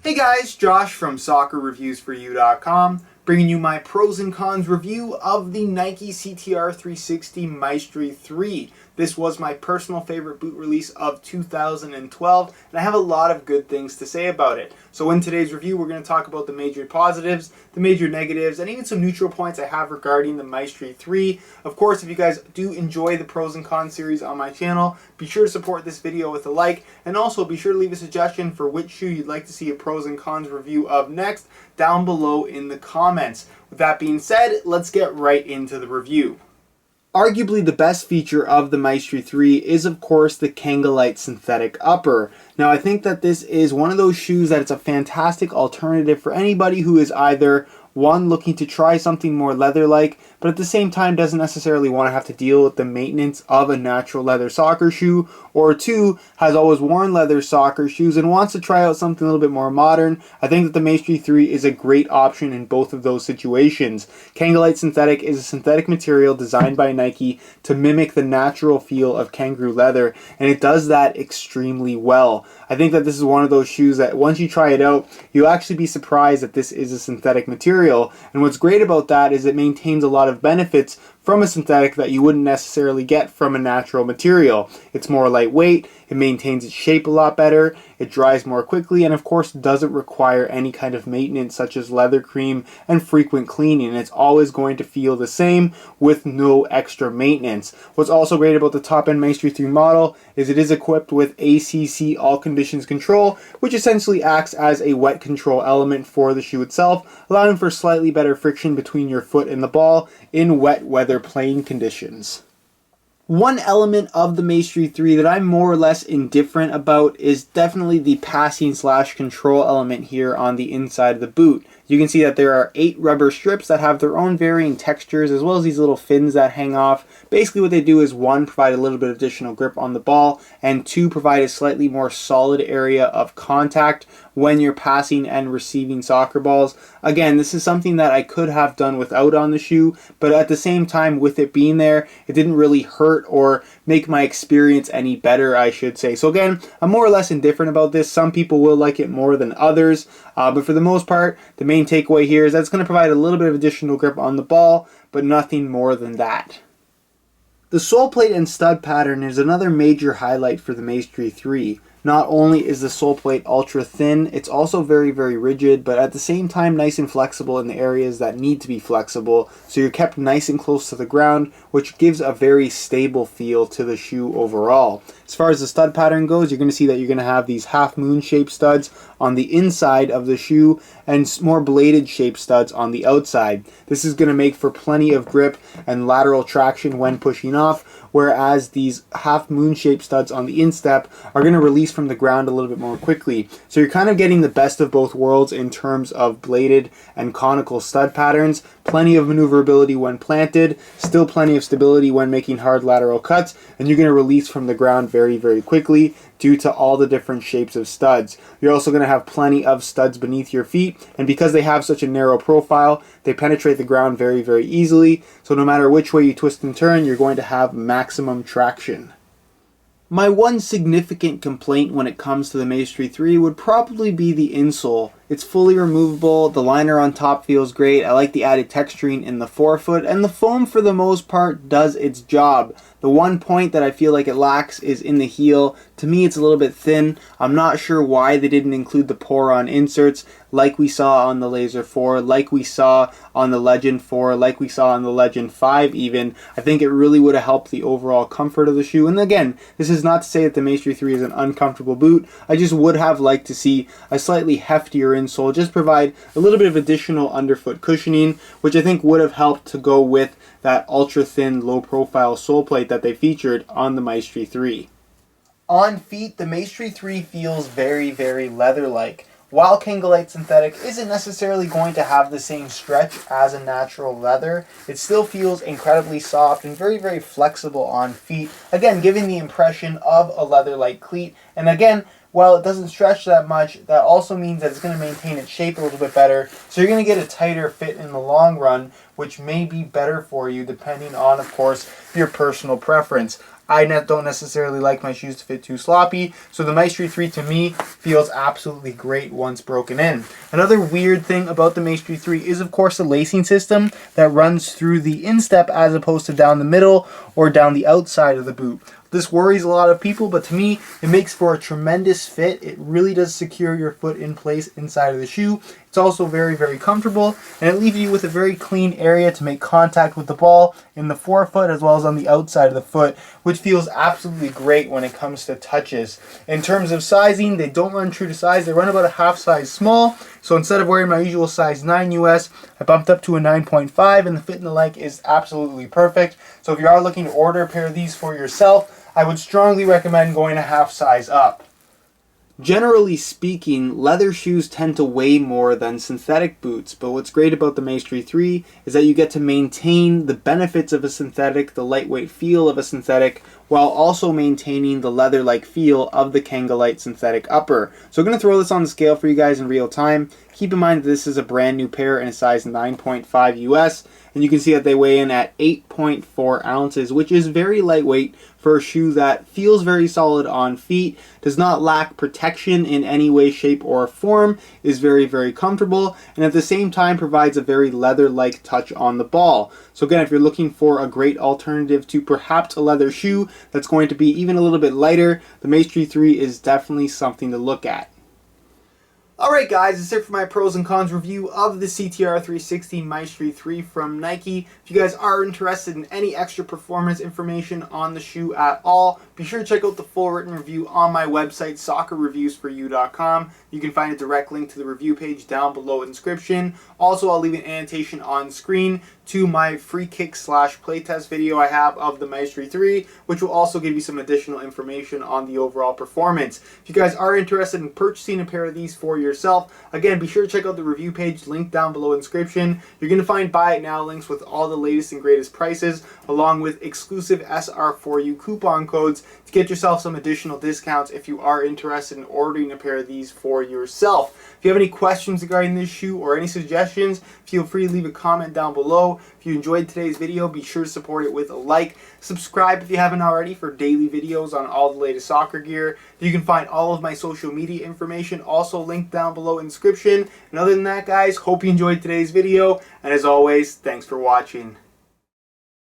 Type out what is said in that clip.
Hey guys, Josh from SoccerReviewsForYou.com, bringing you my pros and cons review of the Nike CTR360 Maestri 3. This was my personal favorite boot release of 2012, and I have a lot of good things to say about it. So in today's review, we're going to talk about the major positives, the major negatives, and even some neutral points I have regarding the Maestri 3. Of course, if you guys do enjoy the pros and cons series on my channel, be sure to support this video with a like, and also be sure to leave a suggestion for which shoe you'd like to see a pros and cons review of next down below in the comments. With that being said, let's get right into the review. Arguably the best feature of the Maestri 3 is of course the Kanga-Lite Synthetic upper. Now I think that this is one of those shoes that it's a fantastic alternative for anybody who is either one, looking to try something more leather-like, but at the same time doesn't necessarily want to have to deal with the maintenance of a natural leather soccer shoe, or two, has always worn leather soccer shoes and wants to try out something a little bit more modern. I think that the Maestri 3 is a great option in both of those situations. Kanga-Lite Synthetic is a synthetic material designed by Nike to mimic the natural feel of kangaroo leather, and it does that extremely well. I think that this is one of those shoes that once you try it out, you'll actually be surprised that this is a synthetic material. And what's great about that is it maintains a lot of benefits from a synthetic that you wouldn't necessarily get from a natural material. It's more lightweight, it maintains its shape a lot better, it dries more quickly, and of course doesn't require any kind of maintenance such as leather cream and frequent cleaning. It's always going to feel the same with no extra maintenance. What's also great about the top-end Maestri 3 model is it is equipped with ACC all conditions control, which essentially acts as a wet control element for the shoe itself, allowing for slightly better friction between your foot and the ball in wet weather playing conditions. One element of the Maestri 3 that I'm more or less indifferent about is definitely the passing/control element here on the inside of the boot. You can see that there are 8 rubber strips that have their own varying textures, as well as these little fins that hang off. Basically what they do is 1, provide a little bit of additional grip on the ball, and 2, provide a slightly more solid area of contact when you're passing and receiving soccer balls. Again, this is something that I could have done without on the shoe, but at the same time, with it being there, it didn't really hurt or make my experience any better, I should say. So again, I'm more or less indifferent about this. Some people will like it more than others, but for the most part, the main takeaway here is that it's going to provide a little bit of additional grip on the ball, but nothing more than that. The sole plate and stud pattern is another major highlight for the Maestri 3. Not only is the sole plate ultra thin, it's also very, very rigid, but at the same time nice and flexible in the areas that need to be flexible, so you're kept nice and close to the ground, which gives a very stable feel to the shoe overall. As far as the stud pattern goes, you're going to see that you're going to have these half moon shaped studs on the inside of the shoe and more bladed shaped studs on the outside. This is going to make for plenty of grip and lateral traction when pushing off, whereas these half moon shaped studs on the instep are going to release from the ground a little bit more quickly. So you're kind of getting the best of both worlds in terms of bladed and conical stud patterns. Plenty of maneuverability when planted, still plenty of stability when making hard lateral cuts, and you're going to release from the ground very, very quickly due to all the different shapes of studs. You're also going to have plenty of studs beneath your feet, and because they have such a narrow profile, they penetrate the ground very, very easily, so no matter which way you twist and turn, you're going to have maximum traction. My one significant complaint when it comes to the Maestri 3 would probably be the insole. It's fully removable, the liner on top feels great, I like the added texturing in the forefoot, and the foam for the most part does its job. The one point that I feel like it lacks is in the heel. To me it's a little bit thin. I'm not sure why they didn't include the pour-on inserts like we saw on the Laser 4, like we saw on the Legend 4, like we saw on the Legend 5 even. I think it really would have helped the overall comfort of the shoe. And again, this is not to say that the Maestri 3 is an uncomfortable boot. I just would have liked to see a slightly heftier insole, just provide a little bit of additional underfoot cushioning, which I think would have helped to go with that ultra thin low profile sole plate that they featured on the Maestri 3. On feet, the Maestri 3 feels very, very leather-like. While Kanga-Lite Synthetic isn't necessarily going to have the same stretch as a natural leather, it still feels incredibly soft and very, very flexible on feet. Again, giving the impression of a leather-like cleat. And again, while it doesn't stretch that much, that also means that it's going to maintain its shape a little bit better. So you're going to get a tighter fit in the long run, which may be better for you depending on, of course, your personal preference. I don't necessarily like my shoes to fit too sloppy, so the Maestri 3 to me feels absolutely great once broken in. Another weird thing about the Maestri 3 is of course the lacing system that runs through the instep as opposed to down the middle or down the outside of the boot. This worries a lot of people, but to me, it makes for a tremendous fit. It really does secure your foot in place inside of the shoe. It's also very, very comfortable, and it leaves you with a very clean area to make contact with the ball in the forefoot as well as on the outside of the foot, which feels absolutely great when it comes to touches. In terms of sizing, they don't run true to size. They run about a half size small, so instead of wearing my usual size 9 US, I bumped up to a 9.5, and the fit and the length is absolutely perfect. So if you are looking to order a pair of these for yourself, I would strongly recommend going a half size up. Generally speaking, leather shoes tend to weigh more than synthetic boots, but what's great about the Maestri 3 is that you get to maintain the benefits of a synthetic, the lightweight feel of a synthetic, while also maintaining the leather-like feel of the Kanga-Lite Synthetic upper. So I'm going to throw this on the scale for you guys in real time. Keep in mind that this is a brand new pair in a size 9.5 US, and you can see that they weigh in at 8.4 ounces, which is very lightweight for a shoe that feels very solid on feet, does not lack protection in any way, shape, or form, is very, very comfortable, and at the same time provides a very leather-like touch on the ball. So again, if you're looking for a great alternative to perhaps a leather shoe that's going to be even a little bit lighter, the Maestri 3 is definitely something to look at. Alright guys, that's it for my pros and cons review of the CTR360 Maestri 3 from Nike. If you guys are interested in any extra performance information on the shoe at all, be sure to check out the full written review on my website, soccerreviewsforyou.com. You can find a direct link to the review page down below in the description. Also, I'll leave an annotation on screen to my free kick / playtest video I have of the Maestri 3, which will also give you some additional information on the overall performance. If you guys are interested in purchasing a pair of these for yourself, again, be sure to check out the review page linked down below in the description. You're going to find buy it now links with all the latest and greatest prices, along with exclusive SR4U coupon codes to get yourself some additional discounts if you are interested in ordering a pair of these for yourself. If you have any questions regarding this shoe or any suggestions, feel free to leave a comment down below. If you enjoyed today's video, be sure to support it with a like. Subscribe if you haven't already for daily videos on all the latest soccer gear. You can find all of my social media information also linked down below in the description. And other than that, guys, hope you enjoyed today's video. And as always, thanks for watching.